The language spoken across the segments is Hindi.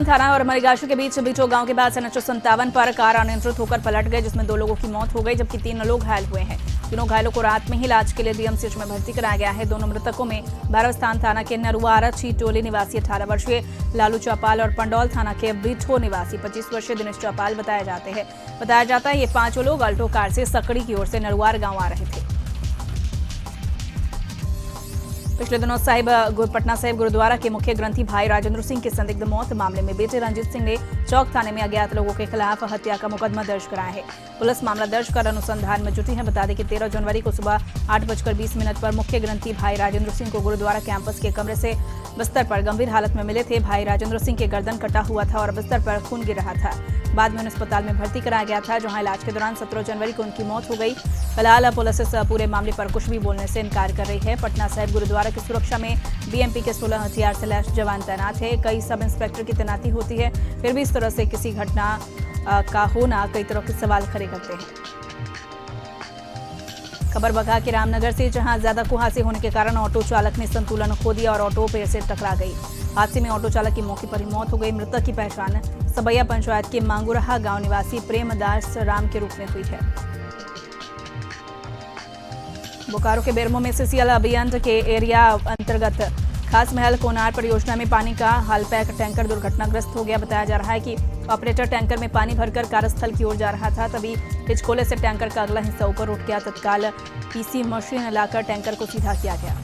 थाना और मरीगाशु के बीच बिटो गांव के पास NH-57 पर कार अनियंत्रित होकर पलट गई, जिसमें 2 लोगों की मौत हो गई जबकि 3 लोग घायल हुए हैं। तीनों घायलों को रात में ही इलाज के लिए DMCH में भर्ती कराया गया है। दोनों मृतकों में भैरवस्थान थाना के नरुआरा टोली निवासी 18 वर्षीय लालू चौपाल और पंडौल थाना के बिठो निवासी 25 वर्षीय दिनेश चौपाल बताया जाता है ये पांचों लोग अल्टो कार से सकड़ी की ओर से नरुआर गाँव आ रहे थे। पिछले दिनों पटना साहिब गुरुद्वारा के मुख्य ग्रंथी भाई राजेंद्र सिंह की संदिग्ध मौत मामले में बेटे रंजीत सिंह ने चौक थाने में अज्ञात लोगों के खिलाफ हत्या का मुकदमा दर्ज कराया है। पुलिस मामला दर्ज कर अनुसंधान में जुटी है। बता दें कि 13 जनवरी को सुबह 8:20 पर मुख्य ग्रंथी भाई राजेंद्र सिंह को गुरुद्वारा कैंपस के कमरे से बिस्तर पर गंभीर हालत में मिले थे। भाई राजेंद्र सिंह के गर्दन कटा हुआ था और बिस्तर पर खून गिर रहा था। बाद में उन्हें अस्पताल में भर्ती कराया गया था, जहां इलाज के दौरान 17 जनवरी को उनकी मौत हो गई। फिलहाल पुलिस इस पूरे मामले पर कुछ भी बोलने से इनकार कर रही है। पटना साहिब गुरुद्वारा की सुरक्षा में BMP के 16 हथियार से लैस जवान तैनात है। कई सब इंस्पेक्टर की तैनाती होती है, फिर भी इस तरह से किसी घटना का होना कई तरह के सवाल खड़े करते हैं। खबर बघा के रामनगर से, जहां ज्यादा कुहासे होने के कारण ऑटो चालक ने संतुलन खो दिया और ऑटो पेड़ से टकरा गई। हादसे में ऑटो चालक की मौके पर ही मौत हो गई। मृतक की पहचान सबैया पंचायत के मांगुरहा गांव निवासी प्रेमदास राम के रूप में हुई है। बोकारो के बेरमो में CCL अभियान के एरिया अंतर्गत खास महल कोनार परियोजना में पानी का हालपैक टैंकर दुर्घटनाग्रस्त हो गया। बताया जा रहा है कि ऑपरेटर टैंकर में पानी भरकर कार्यस्थल की ओर जा रहा था, तभी हिचकोले से टैंकर का अगला हिस्सा ऊपर उठ गया। तत्काल PC मशीन लाकर टैंकर को सीधा किया गया।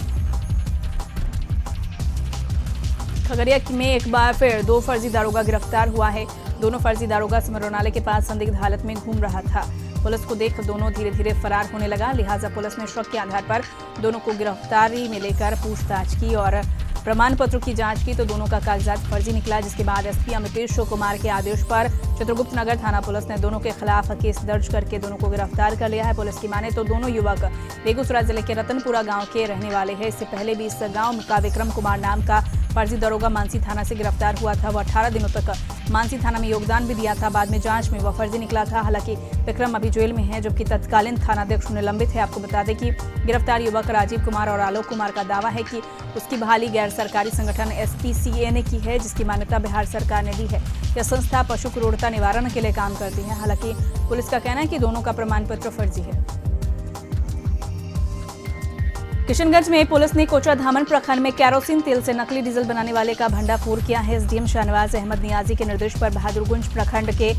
खगड़िया में एक बार फिर 2 फर्जी दारोगा गिरफ्तार हुआ है। दोनों फर्जी दारोगा स्मरणोनालय के पास संदिग्ध हालत में घूम रहा था। पुलिस को देख दोनों धीरे धीरे फरार होने लगा, लिहाजा पुलिस ने शक के आधार पर दोनों को गिरफ्तारी में लेकर पूछताछ की और प्रमाण पत्रों की जांच की तो दोनों का कागजात फर्जी निकला, जिसके बाद SP अमितेश कुमार के आदेश पर चित्रगुप्त नगर थाना पुलिस ने दोनों के खिलाफ केस दर्ज करके दोनों को गिरफ्तार कर लिया है। पुलिस की माने तो दोनों युवक बेगूसराय जिले के रतनपुरा गांव के रहने वाले हैं। इससे पहले भी इस गांव का विक्रम कुमार नाम का फर्जी दरोगा मानसी थाना से गिरफ्तार हुआ था। वह 18 दिनों तक मानसी थाना में योगदान भी दिया था। बाद में जांच में वह फर्जी निकला था। हालांकि विक्रम अभी जेल में है, जबकि तत्कालीन थानाध्यक्ष निलंबित है। आपको बता दें कि गिरफ्तार युवक राजीव कुमार और आलोक कुमार का दावा है कि उसकी बहाली गैर सरकारी संगठन SPCA ने की है, जिसकी मान्यता बिहार सरकार ने दी है। यह संस्था पशु क्रूरता निवारण के लिए काम करती है। हालांकि पुलिस का कहना है कि दोनों का प्रमाण पत्र फर्जी है। किशनगंज में पुलिस ने कोचाधामन प्रखंड में केरोसिन तेल से नकली डीजल बनाने वाले का भंडाफोड़ किया है। SDM शाहनवाज अहमद नियाजी के निर्देश पर बहादुरगंज प्रखंड के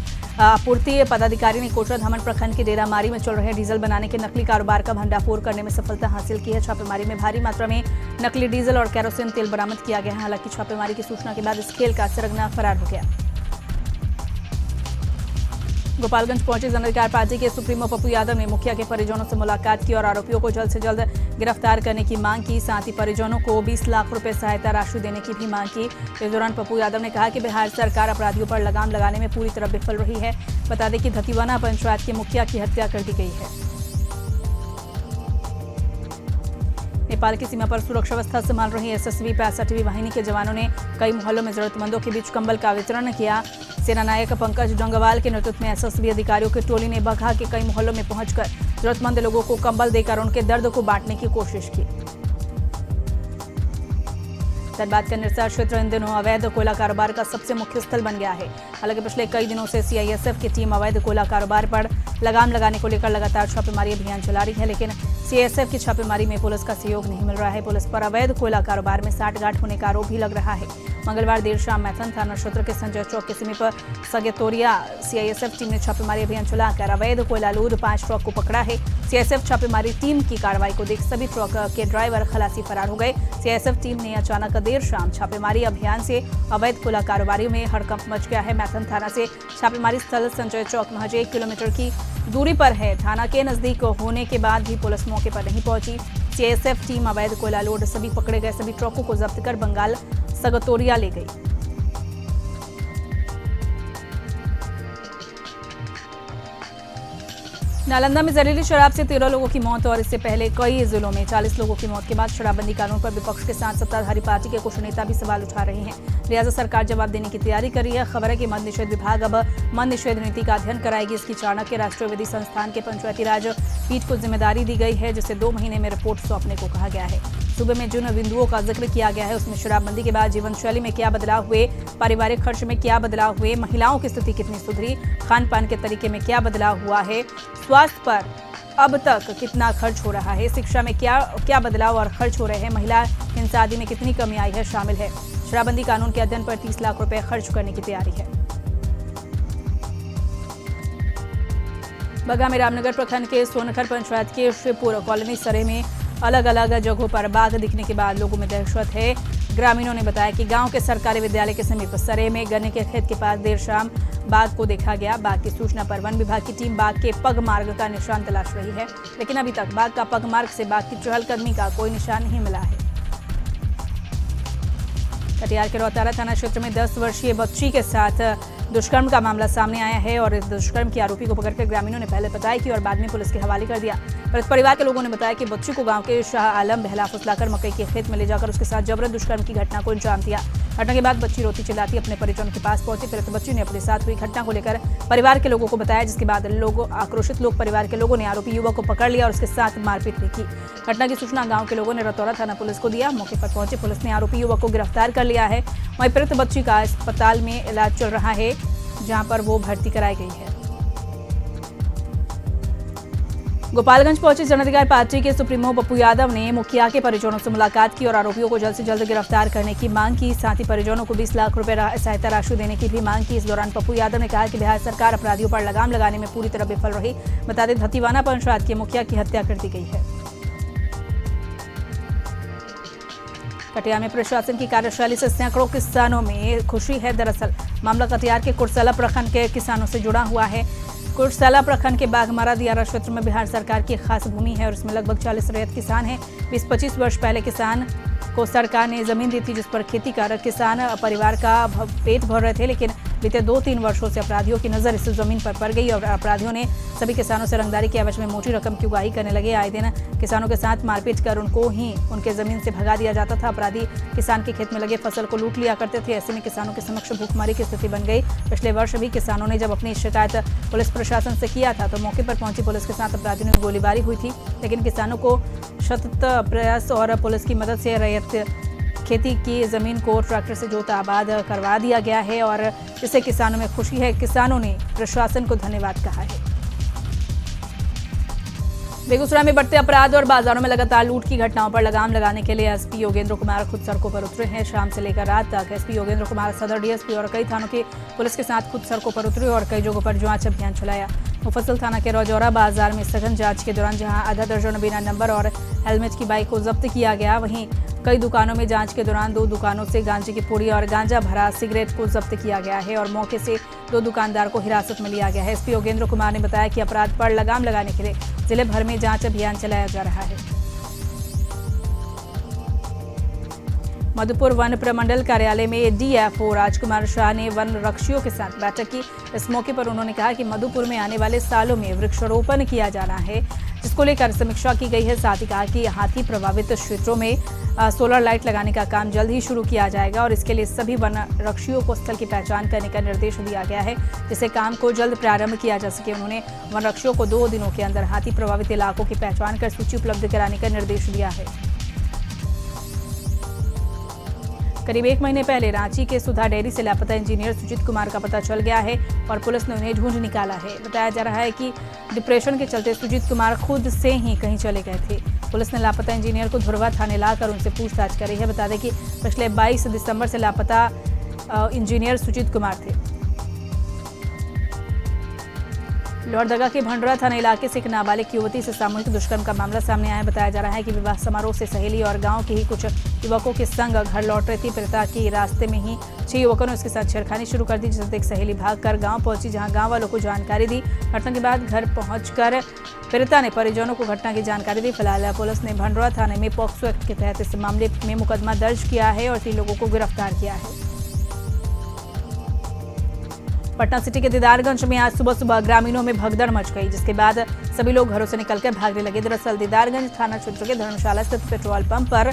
आपूर्ति पदाधिकारी ने कोचाधामन प्रखंड के डेरामारी में चल रहे डीजल बनाने के नकली कारोबार का भंडाफोड़ करने में सफलता हासिल की है। छापेमारी में भारी मात्रा में नकली डीजल और केरोसिन तेल बरामद किया गया है। हालांकि छापेमारी की सूचना के बाद इस खेल का सरगना फरार हो गया। गोपालगंज पहुंचे जनअधिकार पार्टी के सुप्रीमो पप्पू यादव ने मुखिया के परिजनों से मुलाकात की और आरोपियों को जल्द से जल्द गिरफ्तार करने की मांग की। साथ ही परिजनों को 20 लाख रुपए सहायता राशि देने की भी मांग की। इस दौरान पप्पू यादव ने कहा कि बिहार सरकार अपराधियों पर लगाम लगाने में पूरी तरह विफल रही है। बता दें कि धतीवाना पंचायत के मुखिया की हत्या कर दी गई है। नेपाल की सीमा पर सुरक्षा व्यवस्था संभाल रही SSB 65वीं वाहिनी के जवानों ने कई मोहल्लों में जरूरतमंदों के बीच कंबल का वितरण किया। सेना नायक पंकज डंगवाल के नेतृत्व में SSB अधिकारियों की टोली ने बघा के कई मोहल्लों में पहुंचकर जरूरतमंद लोगों को कंबल देकर उनके दर्द को बांटने की कोशिश की। धनबाद का निरसा क्षेत्र इन दिनों अवैध कोयला कारोबार का सबसे मुख्य स्थल बन गया है। हालांकि पिछले कई दिनों से CISF की टीम अवैध कोयला कारोबार पर लगाम लगाने को लेकर लगातार छापेमारी अभियान चला रही है, लेकिन CISF की छापेमारी में पुलिस का सहयोग नहीं मिल रहा है। पुलिस पर अवैध कोयला कारोबार में साठगांठ होने का आरोप भी लग रहा है। मंगलवार देर शाम मैथन थाना क्षेत्र के संजय चौक के समीप सगेतोरिया CISF टीम ने छापेमारी अभियान चलाकर अवैध कोयला लोड 5 ट्रक को पकड़ा है। CISF छापेमारी टीम की कार्रवाई को देख सभी ट्रक के ड्राइवर खलासी फरार हो गए। CISF टीम ने अचानक देर शाम छापेमारी अभियान से अवैध कोयला कारोबारियों में हड़कंप मच गया है। मैथन थाना से छापेमारी स्थल संजय चौक महज 1 किलोमीटर की दूरी पर है। थाना के नजदीक होने के बाद भी पुलिस मौके पर नहीं पहुंची। CISF टीम अवैध कोयला लोड सभी पकड़े गए सभी ट्रकों को जब्त कर बंगाल सगतोरिया ले गई। नालंदा में जहरीली शराब से 13 लोगों की मौत और इससे पहले कई जिलों में 40 लोगों की मौत के बाद शराबबंदी कानून पर विपक्ष के साथ सत्ताधारी पार्टी के कुछ नेता भी सवाल उठा रहे हैं। लिहाजा सरकार जवाब देने की तैयारी कर रही है। खबर है कि मद्य निषेध विभाग अब मद्य निषेध नीति का अध्ययन कराएगी। इसकी चाणक्य राष्ट्रीय विधि संस्थान के पंचायती राज पीठ को जिम्मेदारी दी गई है, जिसे 2 महीने में रिपोर्ट सौंपने को कहा गया है। सूबे में जिन बिंदुओं का जिक्र किया गया है उसमें शराबबंदी के बाद जीवन शैली में क्या बदलाव हुए, पारिवारिक खर्च में क्या बदलाव हुए, महिलाओं की स्थिति कितनी सुधरी, खान पान के तरीके में क्या बदलाव हुआ है, स्वास्थ्य पर अब तक कितना खर्च हो रहा है, शिक्षा में क्या बदलाव और खर्च हो रहे हैं, महिला हिंसा आदि में कितनी कमी आई है, शामिल है। शराबबंदी कानून के अध्ययन पर 30 लाख रुपए खर्च करने की तैयारी है। बगहा में रामनगर प्रखंड के सोनखर पंचायत के शिवपुर कॉलोनी सरे में अलग अलग जगहों पर बाघ दिखने के बाद लोगों में दहशत है। ग्रामीणों ने बताया कि गांव के सरकारी विद्यालय के समीप सरे में गन्ने के खेत के पास देर शाम बाघ को देखा गया। बाघ की सूचना पर वन विभाग की टीम बाघ के पग मार्ग का निशान तलाश रही है, लेकिन अभी तक बाघ का पग मार्ग से बाघ की चहलकदमी का कोई निशान नहीं मिला है। कटिहार के रौतारा थाना क्षेत्र में 10 वर्षीय बच्ची के साथ दुष्कर्म का मामला सामने आया है और इस दुष्कर्म के आरोपी को पकड़कर ग्रामीणों ने पहले पिटाई की और बाद में पुलिस के हवाले कर दिया। पर इस परिवार के लोगों ने बताया कि बच्ची को गांव के शाह आलम बहला फुसलाकर मकई के खेत में ले जाकर उसके साथ जबरन दुष्कर्म की घटना को अंजाम दिया। घटना के बाद बच्ची रोती चिल्लाती अपने परिजनों के पास पहुंची। फिर बच्ची ने अपने साथ हुई घटना को लेकर परिवार के लोगों को बताया, जिसके बाद आक्रोशित लोग परिवार के लोगों ने आरोपी युवक को पकड़ लिया और उसके साथ मारपीट भी की। घटना की सूचना गांव के लोगों ने रतौरा थाना पुलिस को दिया। मौके पर पहुंची पुलिस ने आरोपी युवक को गिरफ्तार कर लिया है। वहीं पीड़ित बच्ची का अस्पताल में इलाज चल रहा है, जहां पर वो भर्ती कराई गई है। गोपालगंज पहुंचे जन अधिकार पार्टी के सुप्रीमो पप्पू यादव ने मुखिया के परिजनों से मुलाकात की और आरोपियों को जल्द से जल्द गिरफ्तार करने की मांग की। साथ ही परिजनों को 20 लाख रुपए सहायता राशि देने की भी मांग की। इस दौरान पप्पू यादव ने कहा कि बिहार सरकार अपराधियों पर लगाम लगाने में पूरी तरह विफल रही। बता दें, धतीवाना पंचायत के मुखिया की हत्या कर दी गई है। कटिहार में प्रशासन की कार्यशैली से सैकड़ों किसानों में खुशी है। दरअसल मामला कटिहार के कुर्सेला प्रखंड के किसानों से जुड़ा हुआ है। कुर्सेला प्रखंड के बाघमारा दियारा क्षेत्र में बिहार सरकार की खास भूमि है और इसमें लगभग 40 रैयत किसान हैं। 20-25 वर्ष पहले किसान को सरकार ने जमीन दी थी, जिस पर खेती कर किसान परिवार का पेट भर रहे थे, लेकिन बीते 2-3 वर्षों से अपराधियों की नजर इस जमीन पर पड़ गई और अपराधियों ने सभी किसानों से रंगदारी के एवज में मोटी रकम की उगाही करने लगे। आए दिन किसानों के साथ मारपीट कर उनको ही उनके जमीन से भगा दिया जाता था। अपराधी किसान के खेत में लगे फसल को लूट लिया करते थे। ऐसे में किसानों के समक्ष भूखमरी की स्थिति बन गई। पिछले वर्ष भी किसानों ने जब अपनी शिकायत पुलिस प्रशासन से किया था तो मौके पर पहुंची पुलिस के साथ अपराधियों में गोलीबारी हुई थी, लेकिन किसानों को शत प्रयास और पुलिस की मदद से रैयत खेती की जमीन को ट्रैक्टर से जोत आबाद करवा दिया गया है और इससे किसानों में खुशी है। किसानों ने प्रशासन को धन्यवाद कहा है। बेगूसराय में बढ़ते अपराध और बाजारों में लगातार लूट की घटनाओं पर लगाम लगाने के लिए एसपी योगेंद्र कुमार खुद सड़कों पर उतरे हैं। शाम से लेकर रात तक एसपी योगेंद्र कुमार सदर डीएसपी और कई थानों की पुलिस के साथ खुद सड़कों पर उतरे और कई जगहों पर जांच अभियान चलाया। मुफस्सिल थाना के रौजौरा बाजार में सघन जांच के दौरान जहां आधा दर्जन बिना नंबर और हेलमेट की बाइक को जब्त किया गया, वहीं कई दुकानों में जांच के दौरान 2 दुकानों से गांजे की पुड़ी और गांजा भरा सिगरेट को जब्त किया गया है और मौके से 2 दुकानदार को हिरासत में लिया गया है। एसपी योगेंद्र कुमार ने बताया कि अपराध पर लगाम लगाने के लिए जिले भर में जांच अभियान चलाया जा रहा है। मधुपुर वन प्रमंडल कार्यालय में डीएफओ राजकुमार शाह ने वन रक्षियों के साथ बैठक की। इस मौके पर उन्होंने कहा कि मधुपुर में आने वाले सालों में वृक्षारोपण किया जाना है, जिसको लेकर समीक्षा की गई है। साथ ही कहा कि हाथी प्रभावित क्षेत्रों में सोलर लाइट लगाने का काम जल्द ही शुरू किया जाएगा और इसके लिए सभी वन रक्षियों को स्थल की पहचान करने का निर्देश दिया गया है, जिससे काम को जल्द प्रारंभ किया जा सके। उन्होंने वन रक्षियों को 2 दिनों के अंदर हाथी प्रभावित इलाकों की पहचान कर सूची उपलब्ध कराने का निर्देश दिया है। करीब 1 महीने पहले रांची के सुधा डेयरी से लापता इंजीनियर सुजीत कुमार का पता चल गया है और पुलिस ने उन्हें ढूंढ निकाला है। बताया जा रहा है कि डिप्रेशन के चलते सुजीत कुमार खुद से ही कहीं चले गए थे। पुलिस ने लापता इंजीनियर को धुरवा थाने लाकर उनसे पूछताछ करी है। बता दें कि पिछले 22 दिसंबर से लापता इंजीनियर सुजीत कुमार थे। लोहरदगा के भंडरा थाना इलाके से एक नाबालिग युवती से सामूहिक दुष्कर्म का मामला सामने आया है। बताया जा रहा है कि विवाह समारोह से सहेली और गांव के ही कुछ युवकों के संग घर लौट रही थी। पीड़िता की रास्ते में ही 6 युवकों ने उसके साथ छेड़खानी शुरू कर दी, जिससे एक सहेली भागकर गांव पहुंची, जहां गांव वालों को जानकारी दी। घटना के बाद घर पहुंचकर पीड़िता ने परिजनों को घटना की जानकारी दी। फिलहाल पुलिस ने भंडरा थाने में पॉक्सो एक्ट के तहत इस मामले में मुकदमा दर्ज किया है और 3 लोगों को गिरफ्तार किया है। पटना सिटी के दीदारगंज में आज सुबह ग्रामीणों में भगदड़ मच गई, जिसके बाद सभी लोग घरों से निकलकर भागने लगे। दरअसल दीदारगंज थाना क्षेत्र के धर्मशाला स्थित पेट्रोल पंप पर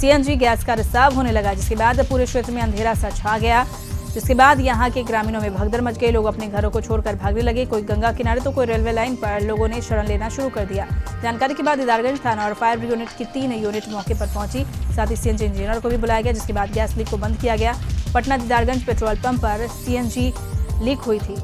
सीएनजी गैस का रिसाव होने लगा, जिसके बाद पूरे क्षेत्र में अंधेरा सा छा गया। जिसके बाद यहां के ग्रामीणों में भगदड़ मच गई। लोग अपने घरों को छोड़कर भागने लगे। कोई गंगा किनारे तो कोई रेलवे लाइन पर लोगों ने शरण लेना शुरू कर दिया। जानकारी के बाद दीदारगंज थाना और फायर यूनिट की 3 यूनिट मौके पर पहुंची। साथ ही सीएनजी इंजीनियर को भी बुलाया गया, जिसके बाद गैस लीक को बंद किया गया। पटना दीदारगंज पेट्रोल पंप पर सीएनजी लीक हुई थी।